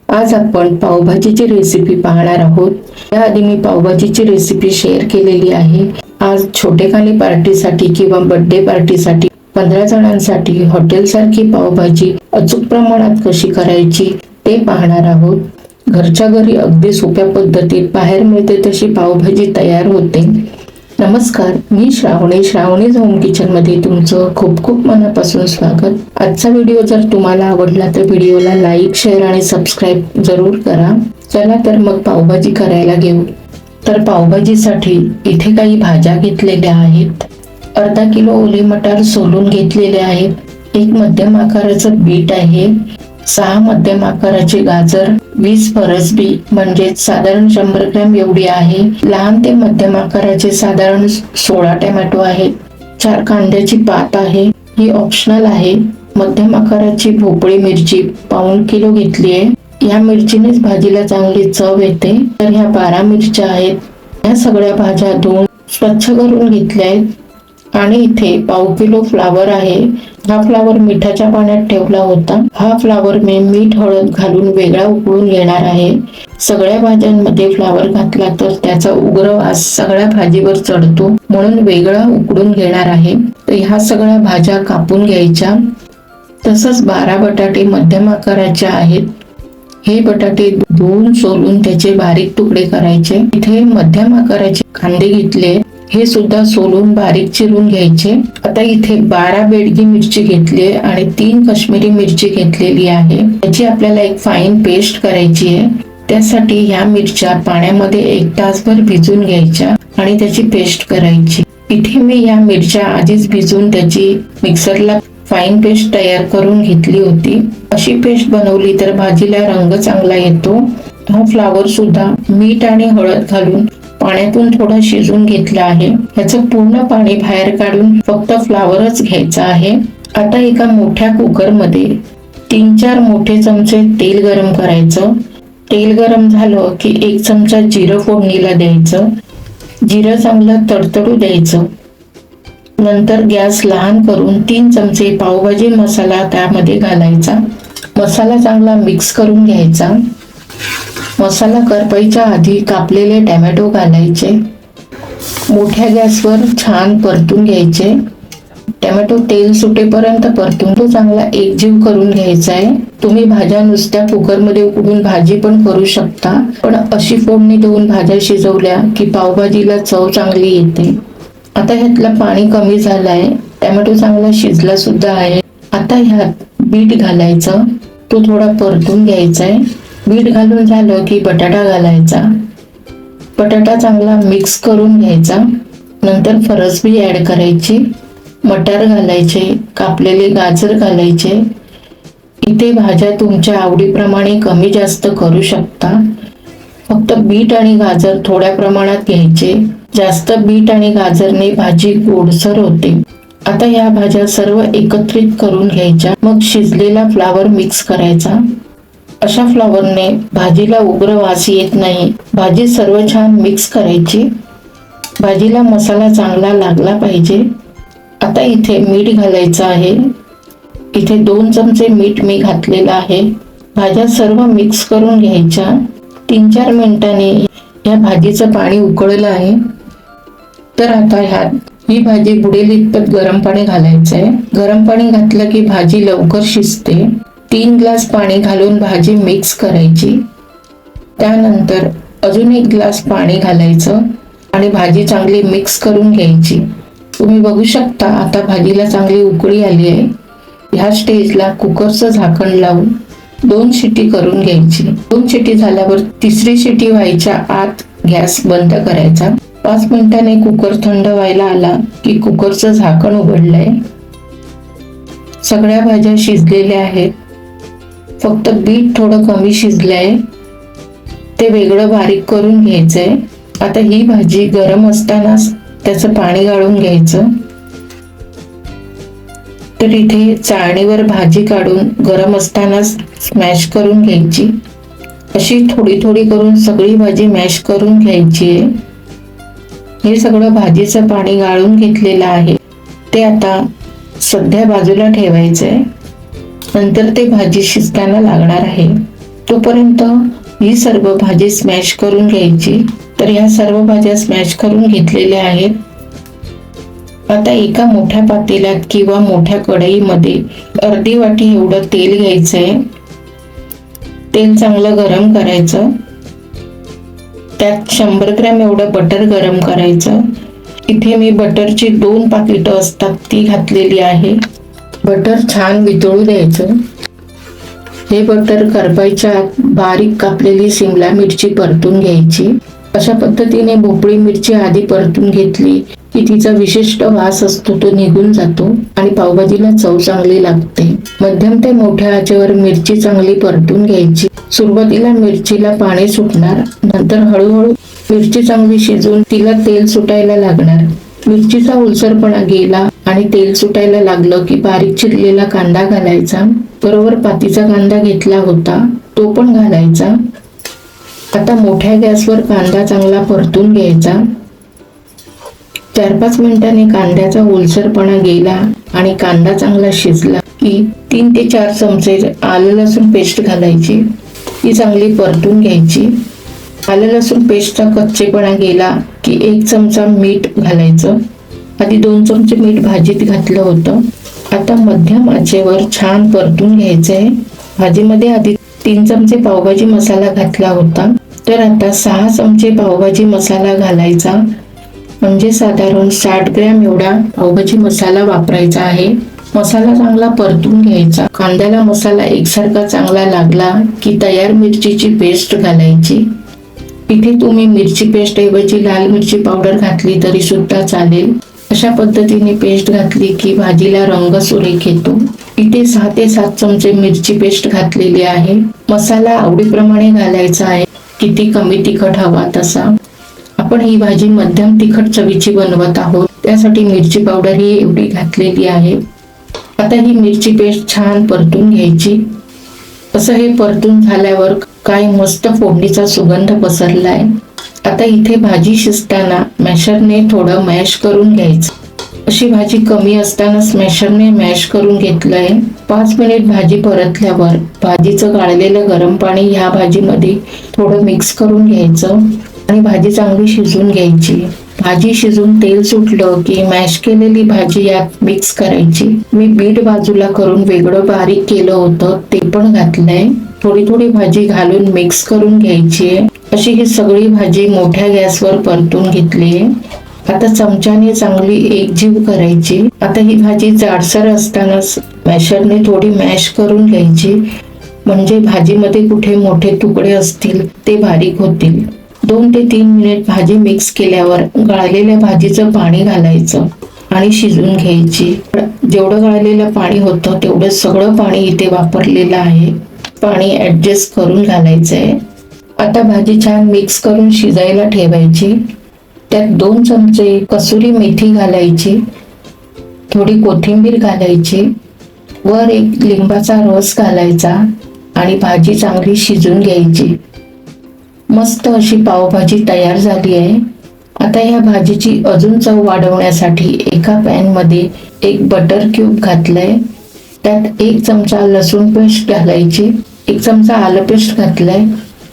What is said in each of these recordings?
आज आपण पावभाजीची रेसिपी पाहणार आहोत। त्याआधी मी पावभाजीची रेसिपी शेअर केलेली आहे। आज छोटेखानी पार्टीसाठी किंवा बर्थडे पार्टीसाठी 15 जणांसाठी हॉटेलसारखी पावभाजी अचूक प्रमाणात कशी करायची ते पाहणार आहोत। घरच्या घरी अगदी सोप्या पद्धतीत बाहेर मिळते तशी पावभाजी तयार होते। नमस्कार, मी श्रावणीज होम किचन मध्ये तुमचं खूप खूप मनापासून स्वागत। आजचा व्हिडिओ जर तुम्हाला आवडला तर व्हिडिओला लाईक, शेअर आणि सबस्क्राईब जरूर करा। चला तर मग पावभाजी करायला घेऊ। तर पावभाजीसाठी इथे काही भाज्या घेतलेल्या आहेत। अर्धा किलो ओले मटार सोलून घेतलेले आहेत। एक मध्यम आकाराचं बीट आहे, 6 मध्यम आकाराचे गाजर, 20 फरसबी म्हणजे साधारण 100 ग्रॅम एवढी आहे। लहान ते मध्यम आकाराचे साधारण 16 टोमॅटो आहेत। 4 कांद्याची पात आहे, ही ऑप्शनल आहे। मध्यम आकाराची भोपळी मिरची पाऊण किलो घेतली आहे। या मिरचीनेच भाजीला चांगली चव येते। तर ह्या 12 मिरच्या आहेत। या सगळ्या भाज्या धुवून स्वच्छ करून घेतल्या आहेत। आणि इथे पाव किलो फ्लावर आहे। हा फ्लावर मिठाच्या पाण्यात ठेवला होता। हा फ्लावर मी मीठ हळद घालून वेगळा उकळून घेणार आहे। सगळ्या भाज्यांमध्ये फ्लावर घातला तर त्याचा उग्र वास सगळ्या भाजीवर चढतो, म्हणून वेगळा उकळून घेणार आहे। तर ह्या सगळ्या भाज्या कापून घ्यायच्या। तसंच 12 बटाटे मध्यम आकाराचे आहेत। हे बटाटे धुवून सोलून त्याचे बारीक तुकडे करायचे। इथे मध्यम आकाराचे कांदे घेतले, हे सुद्धा सोलून बारीक चिरून घ्यायचे। आता इथे 12 बेडगी मिरची घेतली आहे आणि 3 काश्मीरी मिरची घेतलेली आहे। याची आपल्याला एक फाईन पेस्ट करायची आहे। त्यासाठी ह्या मिरच्या पाण्यामध्ये 1 तासभर भिजून घ्यायच्या आणि त्याची पेस्ट करायची। इथे मी या मिरच्या आधीच भिजून त्याची मिक्सरला फाईन पेस्ट तयार करून घेतली होती। अशी पेस्ट बनवली तर भाजीला रंग चांगला येतो। हा फ्लावर सुद्धा मीठ आणि हळद घालून पाण्यातून थोडा शिजून घेतला आहे। ह्याचं पूर्ण पाणी बाहेर काढून फक्त फ्लावरच घ्यायचा आहे। आता एका मोठ्या कुकर मध्ये 3-4 मोठे चमचे तेल गरम करायचं। तेल गरम झालं की 1 चमचा जिरं फोडणीला द्यायचं। जिरं चांगलं तडतडू द्यायचं। नंतर गॅस लहान करून 3 चमचे पावभाजी मसाला त्यामध्ये घालायचा। मसाला चांगला मिक्स करून घ्यायचा। मसाला करपायच्या आधी कापलेले टोमॅटो घालायचे। मोठ्या गॅसवर छान परतून घ्यायचे। टोमॅटो तेल सुटेपर्यंत परतून तो चांगला एकजीव करून घ्यायचा आहे। तुम्ही भाज्या नुसत्या कुकरमध्ये उकडून भाजी पण करू शकता, पण अशी फोडणी देऊन भाज्या शिजवल्या की पावभाजीला चव चांगली येते। आता ह्यातलं पाणी कमी झालंय, टोमॅटो चांगला शिजला सुद्धा आहे। आता ह्यात बीट घालायचं, तो थोडा परतून घ्यायचा आहे। बीट घालून झालं की बटाटा घालायचा। बटाटा चांगला मिक्स करून घ्यायचा। नंतर फरसबी ऍड करायची, मटार घालायचे, कापलेले गाजर घालायचे। इथे भाज्या तुमच्या आवडीप्रमाणे कमी जास्त करू शकता। फक्त बीट आणि गाजर थोड्या प्रमाणात घ्यायचे। जास्त बीट आणि गाजरने भाजी गोडसर होते। आता या भाज्या सर्व एकत्रित करून घ्यायच्या। मग शिजलेला फ्लावर मिक्स करायचा। अशा फ्लावरने भाजीला उग्र वास येत नाही। भाजी सर्व छान मिक्स करायची। भाजीला मसाला चांगला लागला पाहिजे। आता इथे मीठ घालायचं आहे। इथे 2 चमचे मीठ मी घातलेलं आहे। भाज्या सर्व मिक्स करून घ्यायच्या। 3-4 मिनिटांनी या भाजीचं पाणी उकळलं आहे। तर आता ह्यात ही भाजी बुडेल इतपत गरम पाणी घालायचं आहे। गरम पाणी घातलं की भाजी लवकर शिजते। 3 ग्लास पाणी घालून भाजी मिक्स करायची। त्यानंतर अजून 1 ग्लास पाणी घालायचं आणि भाजी चांगली मिक्स करून घ्यायची। तुम्ही बघू शकता आता भाजीला चांगली उकळी आली आहे। ह्या स्टेजला कुकरचं झाकण लावून 2 शिटी करून घ्यायची। 2 शिटी झाल्यावर 3री शिटी व्हायच्या आत गॅस बंद करायचा। 5 मिनिटांनी कुकर थंड व्हायला आला की कुकरचं झाकण उघडलंय। सगळ्या भाज्या शिजलेल्या आहेत। फक्त बीट थोडं कमी शिजलंय, ते वेगळं बारीक करून घ्यायचंय। आता ही भाजी गरम असतानाच त्याचं पाणी गाळून घ्यायचं। तर इथे चाळणीवर भाजी काढून गरम असतानाच स्मॅश करून घ्यायची। अशी थोडी थोडी करून सगळी भाजी मॅश करून घ्यायची आहे। हे सगळं भाजीचं पाणी गाळून घेतलेलं आहे, ते आता सध्या बाजूला ठेवायचंय। नंतर ते भाजी शिजताना लागणार आहे। तोपर्यंत ही सर्व भाजी स्मॅश करून घ्यायची. तर ह्या सर्व भाज्या स्मॅश करून घेतलेल्या आहेत. आता एका मोठ्या पातेल्यात किंवा मोठ्या कढईमध्ये अर्धी वाटी एवढं तेल घ्यायचंय. तेल चांगलं गरम करायचं. त्यात 100 ग्रॅम एवढं बटर गरम करायचं. इथे मी बटरची 2 पाकिटं असतात ती घातलेली आहे. बटर छान वितळू द्यायचं. हे बटर करपायच्या आत बारीक कापलेली शिमला मिरची परतून घ्यायची. अशा पद्धतीने भोपळी मिरची आधी परतून घेतली की तिचा विशिष्ट वास असतो तो निघून जातो आणि पावभाजीला चव चांगली लागते. मध्यम ते मोठ्या आचेवर मिरची चांगली परतून घ्यायची. सुरुवातीला मिरचीला पाणी सुटणार, नंतर हळूहळू मिरची चांगली शिजून तिला तेल सुटायला लागणार. मिरचीचा ओलसरपणा गेला आणि तेल सुटायला लागलं की बारीक चिरलेला कांदा घालायचा. बरोबर पातीचा कांदा घेतला होता तो पण घालायचा. आता मोठ्या गॅसवर कांदा चांगला परतून घ्यायचा. 4-5 मिनिटांनी कांद्याचा ओलसरपणा गेला आणि कांदा चांगला शिजला की 3 ते 4 चमचे आलं लसूण पेस्ट घालायची. ती चांगली परतून घ्यायची. आलं लसूण पेस्टचा कच्चेपणा गेला की 1 चमचा मीठ घालायचं. आधी 2 चमचे मीठ भाजीत घातलं होतं. आता मध्यम आचेवर छान परतून घ्यायचंय. भाजीमध्ये आधी 3 चमचे पावभाजी मसाला घातला होता, तर आता 6 चमचे पावभाजी मसाला घालायचा. म्हणजे साधारण 60 ग्रॅम एवढा पावभाजी मसाला वापरायचा आहे. मसाला चांगला परतून घ्यायचा. कांद्याला मसाला एकसारखा चांगला लागला की तयार मिरचीची पेस्ट घालायची. इथे तुम्ही मिरची पेस्ट ऐवजी लाल मिरची पावडर घातली तरी सुद्धा चालेल. अशा पद्धतीने पेस्ट घातली की भाजीला रंग सुरेख येतो. इथे 6 ते 7 चमचे मिरची पेस्ट घातलेली आहे. मसाला आवडीप्रमाणे घालायचा आहे. किती कमी तिखट हवा तसा. आपण ही भाजी मध्यम तिखट चवीची बनवत आहोत, त्यासाठी मिरची पावडर ही एवढी घातलेली आहे. आता ही मिरची पेस्ट छान परतून घ्यायची. असं हे परतून झाल्यावर काय मस्त फोडणीचा सुगंध पसरलाय. आता इथे भाजी शिजताना मॅशरने थोडं मॅश करून घ्यायचं. अशी भाजी कमी असताना स्मॅशरने मॅश करून घेतलंय. 5 मिनिट भाजी परतल्यावर भाजीचं गाळलेलं गरम पाणी ह्या भाजीमध्ये थोडं मिक्स करून घ्यायचं आणि भाजी चांगली शिजून घ्यायची. भाजी शिजून तेल सुटलं की मॅश केलेली भाजी यात मिक्स करायची. मी बीट बाजूला करून वेगळं बारीक केलं होतं ते पण घातलंय. थोडी थोडी भाजी घालून मिक्स करून घ्यायची. अशी ही सगळी भाजी मोठ्या गॅसवर परतून घेतली. आता चमच्याने चांगली एकजीव करायची. आता ही भाजी जाडसर असतानाच मॅशरने थोडी मॅश करून घ्यायची, म्हणजे भाजीमध्ये कुठे मोठे तुकडे असतील ते बारीक होतील. 2 ते 3 मिनिट भाजी मिक्स केल्यावर गाळलेल्या भाजीचं पाणी घालायचं आणि शिजवून घ्यायची. जेवढं गाळलेलं पाणी होतं तेवढं सगळं पाणी इथे वापरलेलं आहे. पाणी ऍडजस्ट करून घालायचंय. आता भाजी छान मिक्स करून शिजायला ठेवायची. त्यात 2 चमचे कसुरी मेथी घालायची. थोडी कोथिंबीर घालायची. वर 1 लिंबाचा रस घालायचा आणि भाजी चांगली शिजून घ्यायची. मस्त अशी पावभाजी तयार झाली आहे. आता या भाजीची अजून चव वाढवण्यासाठी एका पॅन मध्ये 1 बटर क्यूब घातलंय. त्यात 1 चमचा लसूण पेस्ट घालायची. 1 चमचा आलं पेस्ट घातलंय.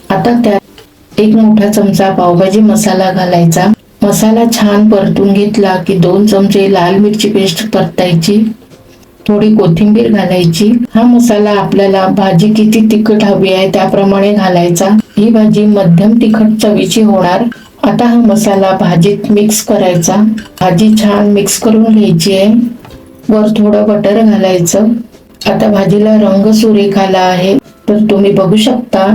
आता त्यात 1 मोठा चमचा पावभाजी मसाला घालायचा. मसाला छान परतून घेतला की 2 चमचे लाल मिरची पेस्ट परतायची. थोडी कोथिंबीर घालायची. हा मसाला आपल्याला भाजी किती तिखट हवी आहे त्याप्रमाणे घालायचा. ही भाजी मध्यम तिखट चवीची होणार. आता हा मसाला भाजीत मिक्स करायचा. भाजी छान मिक्स करून घ्यायची आहे. वर थोडं बटर घालायचं. आता भाजीला रंग सुरेख आला आहे. तर तुम्ही बघू शकता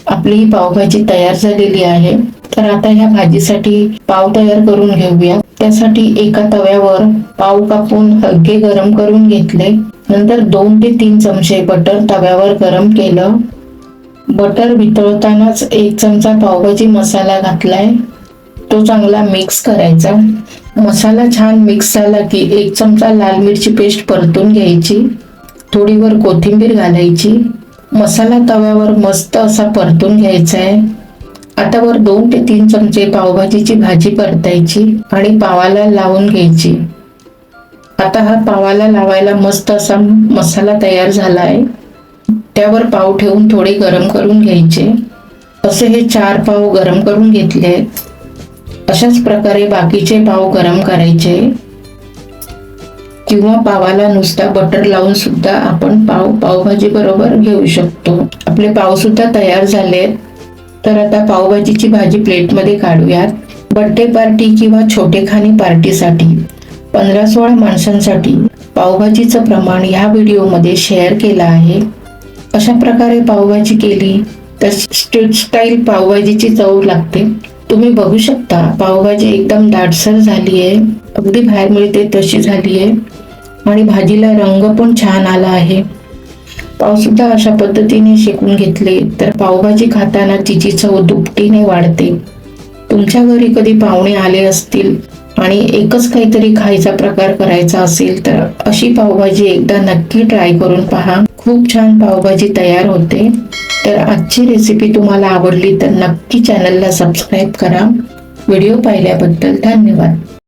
आपली ही पावभाजी तयार झालेली आहे. तर आता ह्या भाजीसाठी पाव तयार करून घेऊया. त्यासाठी एका तव्यावर पाव कापून हलके गरम करून घेतले. नंतर 2 ते 3 चमचे बटर तव्यावर गरम केलं. बटर वितळतानाच 1 चमचा पावभाजी मसाला घातलाय. तो चांगला मिक्स करायचा. मसाला छान मिक्स झाला की 1 चमचा लाल मिरची पेस्ट परतून घ्यायची. थोडी वर कोथिंबीर घालायची. मसाला तव्यावर मस्त असा परतून घ्यायचा आहे. आता वर 2 ते 3 चमचे पावभाजीची भाजी परतायची आणि पावाला लावून घ्यायची. आता हा पावाला लावायला मस्त असा मसाला तयार झाला आहे. त्यावर पाव ठेवून थोडे गरम करून घ्यायचे. असे हे 4 पाव गरम करून घेतले. अशाच प्रकारे बाकीचे पाव गरम करायचे किंवा पावाला नुसता बटर लावून सुद्धा आपण पावभाजी बरोबर घेऊ शकतो. आपले पाव सुद्धा तयार झालेत. तर आता पावभाजीची भाजी प्लेटमध्ये काढूयात. बर्थडे पार्टी किंवा छोटेखानी पार्टीसाठी 15-16 माणसांसाठी पावभाजीचं प्रमाण ह्या व्हिडिओमध्ये शेअर केलं आहे. अशा प्रकारे पावभाजी केली तर स्ट्रीट स्टाईल पावभाजीची चव लागते. तुम्ही बघू शकता पावभाजी एकदम दाटसर झाली आहे, अगदी बाहेर मिळते तशी झाली आहे आणि भाजीला रंग पण छान आला आहे. पाव सुद्धा अशा पद्धतीने शेकून घेतले तर पावभाजी खाताना तिची चव दुपटीने वाढते. तुमच्या घरी कधी पाहुणे आले असतील आणि एकच काहीतरी खायचा प्रकार करायचा असेल तर अशी पावभाजी एकदा नक्की ट्राय करून पहा. खूप छान पावभाजी तयार होते. तर आजची रेसिपी तुम्हाला आवडली तर नक्की चॅनलला सबस्क्राईब करा. व्हिडिओ पाहिल्याबद्दल धन्यवाद.